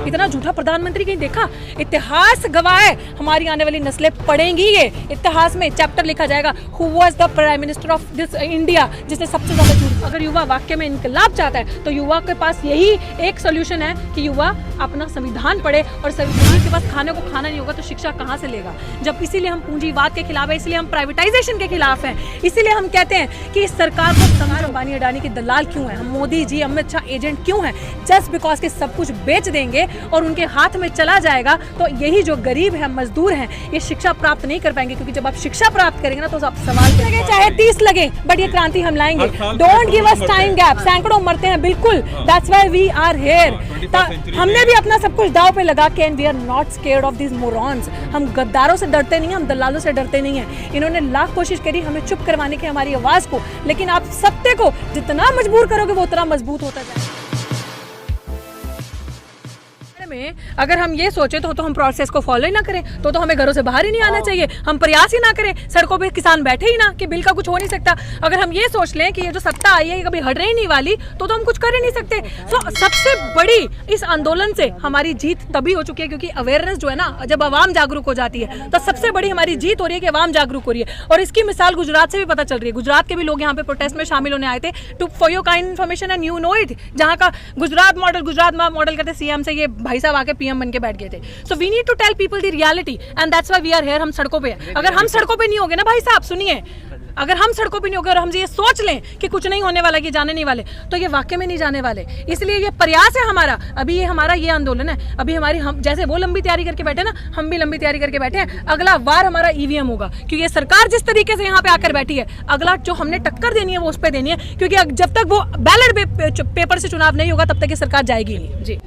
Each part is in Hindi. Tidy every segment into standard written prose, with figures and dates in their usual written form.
इतना झूठा प्रधानमंत्री कहीं देखा? इतिहास गवाह है, हमारी आने वाली नस्लें पढ़ेंगी, ये इतिहास में चैप्टर लिखा जाएगा who was the prime minister of this India, जिसने सबसे ज्यादा झूठ। अगर युवा वाकई में इनकलाब चाहता है तो युवा के पास यही एक सोल्यूशन है कि युवा अपना संविधान पढ़े, और संविधान के पास खाने को खाना नहीं होगा तो शिक्षा कहाँ से लेगा? जब इसीलिए हम पूंजीवाद के खिलाफ है, इसलिए हम प्राइवेटाइजेशन के खिलाफ हैं, इसीलिए हम कहते हैं कि इस सरकार को समाज अंबानी अडानी के दलाल क्यों है, हम मोदी जी अमित शाह एजेंट क्यों हैं? जस्ट बिकॉज के सब कुछ बेच देंगे और उनके हाथ में चला जाएगा तो यही जो गरीब है, मजदूर हैं, ये शिक्षा प्राप्त नहीं कर पाएंगे, क्योंकि जब आप शिक्षा प्राप्त करेंगे ना तो आप सवाल लगे चाहे 30 लगे, बट ये क्रांति हम लाएंगे। Don't give us time gap. सैकड़ों मरते हैं, बिल्कुल, that's why we are here. हमने भी अपना सब कुछ दांव पे लगा के, and we are not scared of this morons. हम गद्दारों से डरते नहीं हैं, हम दलालों से डरते नहीं हैं। इन्होंने लाख कोशिश करी हमें चुप करवाने की, हमारी आवाज को, लेकिन आप सत्य को जितना मजबूर करोगे वो उतना मजबूत होता जाएगा। में अगर हम ये सोचे तो हम प्रोसेस को फॉलो ही ना करें, तो हमें घरों से बाहर ही नहीं आना चाहिए, हम प्रयास ही ना करें, सड़कों पे किसान बैठे ही ना कि बिल का कुछ हो नहीं सकता। अगर हम ये सोच लें कि ये जो सत्ता आई है ये कभी हटने ही नहीं वाली, तो हम कुछ कर ही नहीं सकते। तो सबसे बड़ी इस आंदोलन से हमारी जीत तभी हो चुकी है क्योंकि अवेयरनेस जो है ना, जब आवाम जागरूक हो जाती है तो सबसे बड़ी हमारी जीत हो रही है कि आवाम जागरूक हो रही है। और इसकी मिसाल गुजरात से भी पता चल रही है। गुजरात के भी लोग यहाँ पे प्रोटेस्ट में शामिल होने आए थे, to for your kind information and you know it, जहाँ का गुजरात मॉडल करते सीएम से ये भाई साहब आके पीएम बन के बैठ गए थे। So we need to tell people the reality and that's why we are here. हम सड़कों पे हैं। अगर हम सड़कों पे नहीं होंगे ना भाई साहब, सुनिए, अगर हम सड़कों पे नहीं होंगे और हम ये सोच लें कि कुछ नहीं होने वाला, कि जाने नहीं वाले, तो ये वाकई में नहीं जाने वाले। इसलिए ये प्रयास है हमारा, अभी ये हमारा ये आंदोलन है। अभी हमारी, हम जैसे वो लंबी तैयारी करके बैठे ना, हम भी लंबी तैयारी करके बैठे हैं। अगला वार हमारा ईवीएम होगा, क्योंकि ये सरकार जिस तरीके से यहाँ पे आकर बैठी है, अगला जो हमने टक्कर देनी है वो उस पर देनी है, क्योंकि जब तक वो बैलेट पेपर से चुनाव नहीं होगा तब तक ये सरकार जाएगी नहीं। जी,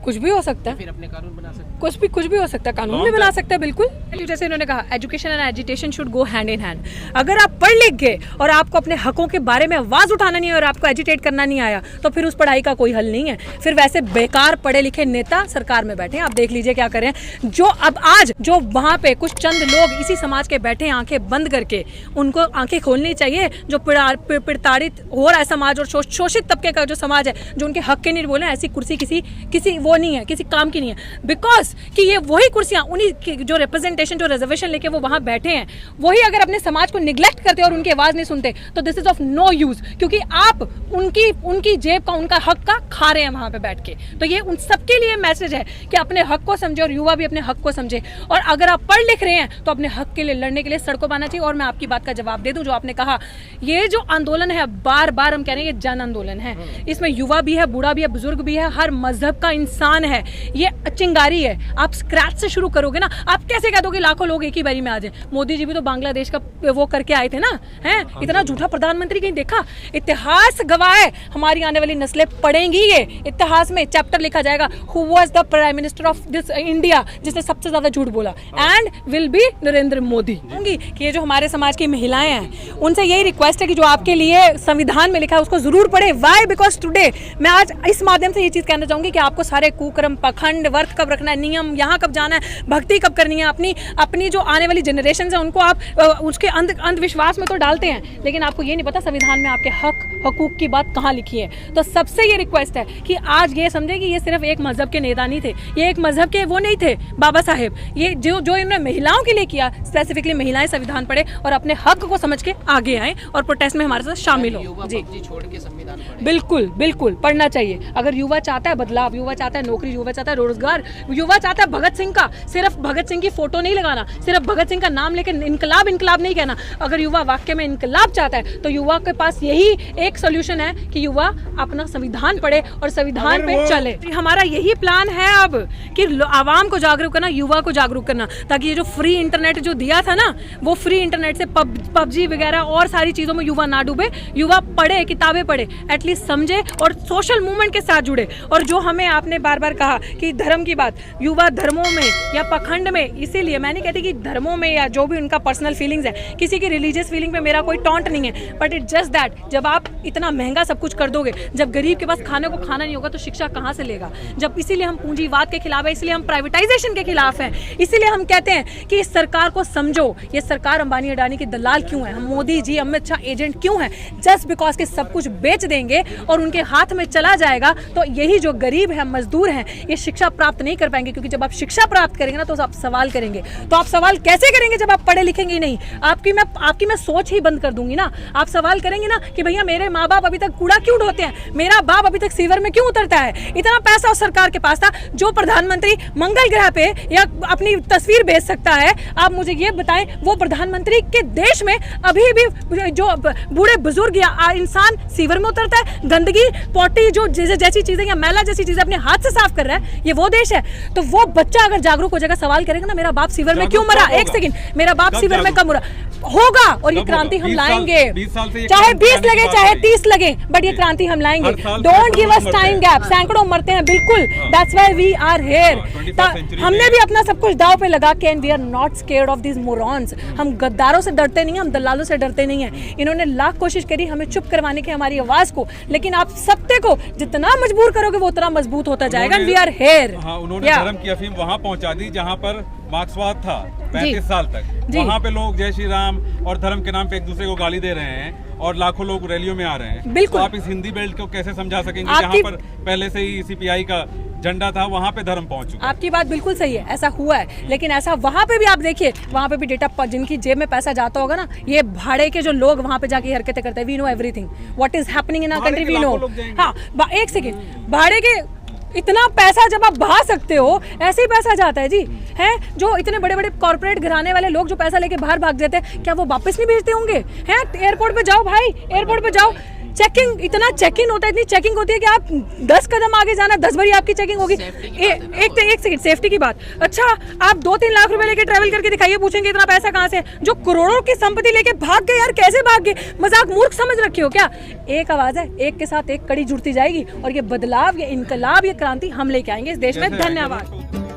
कुछ भी हो सकता है, फिर अपने कानून बना सकते हैं, कुछ भी हो सकता है, कानून भी बना सकते हैं, बिल्कुल। जैसे इन्होंने कहा, education and agitation should go hand in hand. अगर आप पढ़ लिख गए और आपको अपने हकों के बारे में आवाज उठाना नहीं है और आपको एजिटेट करना नहीं आया, तो फिर उस पढ़ाई का कोई हल नहीं है। फिर वैसे बेकार पढ़े लिखे नेता सरकार में बैठे हैं। आप देख लीजिए क्या करें। जो अब आज जो वहां पे कुछ चंद लोग इसी समाज के बैठे हैं, आंखें बंद करके, उनको आंखें खोलनी चाहिए। जो प्रताड़ित हो रहा है समाज और शोषित तबके का जो समाज है, जो उनके हक के नहीं बोले, ऐसी कुर्सी किसी वो नहीं है, किसी काम की नहीं है। बिकॉज कि ये वही कुर्सियां, उन्हीं की जो रिप्रेजेंटेशन, जो रिजर्वेशन लेके वो वहां बैठे हैं, वही अगर अपने समाज को निगलेक्ट करते और उनकी आवाज नहीं सुनते तो this is of no use, क्योंकि आप उनकी जेब का, उनका हक का खा रहे हैं वहां पे बैठ के। तो ये उन सबके लिए मैसेज है कि अपने हक को समझे और युवा भी अपने हक को समझे। और अगर आप पढ़ लिख रहे हैं तो अपने हक के लिए लड़ने के लिए सड़कों पर आना चाहिए। और मैं आपकी बात का जवाब दे दूं, जो आपने कहा, ये जो आंदोलन है, बार बार हम कह रहे हैं, ये जन आंदोलन है। इसमें युवा भी है, बूढ़ा भी है, बुजुर्ग भी है, हर मजहब का इंसान है। ये चिंगारी है। आप स्क्रैच से शुरू करोगे ना, आप कैसे कह दोगे लाखों लोग एक ही बारी में आ जाए? मोदी जी भी तो बांग्लादेश का वो करके आए थे ना, हैं? इतना झूठा प्रधानमंत्री कहीं देखा? इतिहास गवाह है, हमारी आने वाली नस्लें पढ़ेंगी, ये इतिहास में चैप्टर लिखा जाएगा who was the prime minister of this India, जिसने सबसे ज्यादा झूठ बोला, and will be Narendra Modi. कि ये जो हमारे समाज की महिलाएं हैं, उनसे यही रिक्वेस्ट है कि जो आपके लिए संविधान में लिखा है उसको जरूर पढ़े। वाई? बिकॉज टुडे मैं आज इस माध्यम से ये चीज कहना चाहूंगी कि आपको सारे कुकर्म, पखंड, वर्त कब रखना है, नियम यहाँ कब जाना है, भक्ति कब करनी है, अपनी जो आने वाली जनरेशन है उनको आप उसके अंधविश्वास में तो डालते हैं, लेकिन आपको ये नहीं पता संविधान में आपके हकूक की बात कहाँ लिखी है। तो सबसे ये रिक्वेस्ट है कि आज ये समझे कि ये सिर्फ एक मजहब के नेता नहीं थे, ये एक मजहब के वो नहीं थे बाबा साहेब। ये जो इन्होंने महिलाओं के लिए किया, स्पेसिफिकली महिलाएं संविधान पढ़े और अपने हक को समझ के आगे आए और प्रोटेस्ट में हमारे साथ शामिल हो। जी, बिल्कुल पढ़ना चाहिए। अगर युवा चाहता है बदलाव, युवा चाहता है नौकरी, युवा चाहता है रोजगार, युवा चाहता है भगत सिंह का, सिर्फ भगत सिंह की फोटो नहीं लगाना, सिर्फ भगत सिंह का नाम लेके इनकलाब नहीं कहना। अगर युवा वाकई में इनकलाब चाहता है तो युवा के पास यही एक सोल्यूशन है कि युवा अपना संविधान पढ़े और संविधान पे चले। हमारा यही प्लान है अब कि आवाम को जागरूक करना, युवा को जागरूक करना, ताकि ये जो फ्री इंटरनेट जो दिया था ना, वो फ्री इंटरनेट से पबजी वगैरह और सारी चीजों में युवा ना डूबे। युवा पढ़े, किताबें पढ़े, एटलीस्ट समझे और सोशल मूवमेंट के साथ जुड़े। और जो हमें आपने बार बार कहा कि धर्म की बात, युवा धर्मों में या पखंड में, इसीलिए मैं नहीं कहती कि धर्मों में या जो भी उनका पर्सनल फीलिंग्स है, किसी की रिलीजियस फीलिंग पे मेरा कोई टॉन्ट नहीं है, बट इट जस्ट दैट जब आप इतना महंगा सब कुछ कर दोगे, जब गरीब के पास खाने को खाना नहीं होगा तो शिक्षा कहाँ से लेगा? जब इसीलिए हम पूंजीवाद के खिलाफ है, इसलिए हम प्राइवेटाइजेशन के खिलाफ हैं, इसीलिए हम कहते हैं कि इस सरकार को समझो, ये सरकार अंबानी अडानी के दलाल क्यों है, हम मोदी जी अमित शाह एजेंट क्यों हैं? जस्ट बिकॉज के सब कुछ बेच देंगे और उनके हाथ में चला जाएगा तो यही जो गरीब है, मजदूर मजदूर हैं ये शिक्षा प्राप्त नहीं कर पाएंगे, क्योंकि जब आप शिक्षा प्राप्त करेंगे ना तो आप सवाल करेंगे। तो आप सवाल कैसे करेंगे जब आप पढ़े लिखेंगे ही नहीं? आपकी मैं सोच ही बंद कर दूंगी ना। आप सवाल करेंगे ना कि भैया मेरे माँ बाप अभी तक कूड़ा क्यों ढोते हैं, मेरा बाप अभी तक सीवर में क्यों उतरता है। इतना पैसा उस सरकार के पास था, जो प्रधानमंत्री मंगल ग्रह पे या अपनी तस्वीर भेज सकता है। आप मुझे ये बताएं, वो प्रधानमंत्री के देश में अभी भी जो बूढ़े बुजुर्ग या इंसान सीवर में उतरता है, गंदगी पॉटी जो जैसी चीजें या मैला जैसी चीजें अपने हाथ से साफ कर रहा है, ये वो देश है। तो वो बच्चा अगर जागरूक हो जाएगा, सवाल करेगा ना मेरा बाप सीवर में क्यों मरा, एक सेकंड, मेरा बाप सीवर में कब मरा होगा, और ये क्रांति हम लाएंगे, चाहे 20 लगे चाहे 30 लगे, बट ये क्रांति हम लाएंगे। Don't give us time gap, सैकड़ों मरते हैं बिल्कुल, that's why we are here. हमने भी अपना सब कुछ दांव पे लगा के, and we are not scared of this morons. हम गद्दारों से डरते नहीं हैं, हम दलालों से डरते नहीं हैं। इन्होंने लाख कोशिश करी हमें चुप करवाने की हमारी आवाज को, लेकिन आप सत्य को जितना मजबूर करोगे वो उतना मजबूत होता जाएगा। We are here. उन्होंने धर्म की अफीम वहां पहुंचा दी जहां पर मार्क्सवाद था 35 साल तक। वहां पे लोग जय श्री राम और धर्म के नाम पे एक दूसरे को गाली दे रहे हैं और लाखों लोग रैलियों में आ रहे हैं। बिल्कुल। तो आप इस हिंदी बेल्ट को कैसे समझा सकेंगे जहां पर पहले से ही सीपीआई का झंडा था, वहां पे धर्म पहुंच चुका। आपकी बात बिल्कुल सही है, ऐसा हुआ है, लेकिन ऐसा वहां पे भी आप देखिए, वहां पे भी डेटा जिनकी जेब में पैसा जाता होगा ना, ये भाड़े के जो लोग वहां पे जाके हरकतें करते हैं, we know everything what is happening in our country, we know. हाँ, एक सेकेंड, भाड़े के इतना पैसा जब आप बहा सकते हो, ऐसे ही पैसा जाता है जी, हैं जो इतने बड़े बड़े कॉर्पोरेट घराने वाले लोग जो पैसा लेके बाहर भाग जाते हैं, क्या वो वापस नहीं भेजते होंगे? हैं, एयरपोर्ट पे जाओ भाई, एयरपोर्ट पे जाओ, चेकिंग, इतना चेकिंग होता है, इतनी चेकिंग होती है कि आप 10 कदम आगे जाना 10 बारी आपकी चेकिंग होगी। एक सेकंड, सेफ्टी की बात, अच्छा आप 2-3 लाख रुपए लेके ट्रैवल करके दिखाइए, पूछेंगे इतना पैसा कहाँ से? जो करोड़ों की संपत्ति लेके भाग गए यार, कैसे भाग गए? मजाक मूर्ख समझ रखे हो क्या? एक आवाज है, एक के साथ एक कड़ी जुड़ती जाएगी, और ये बदलाव, ये इनकलाब, ये क्रांति हम लेके आएंगे इस देश में। धन्यवाद।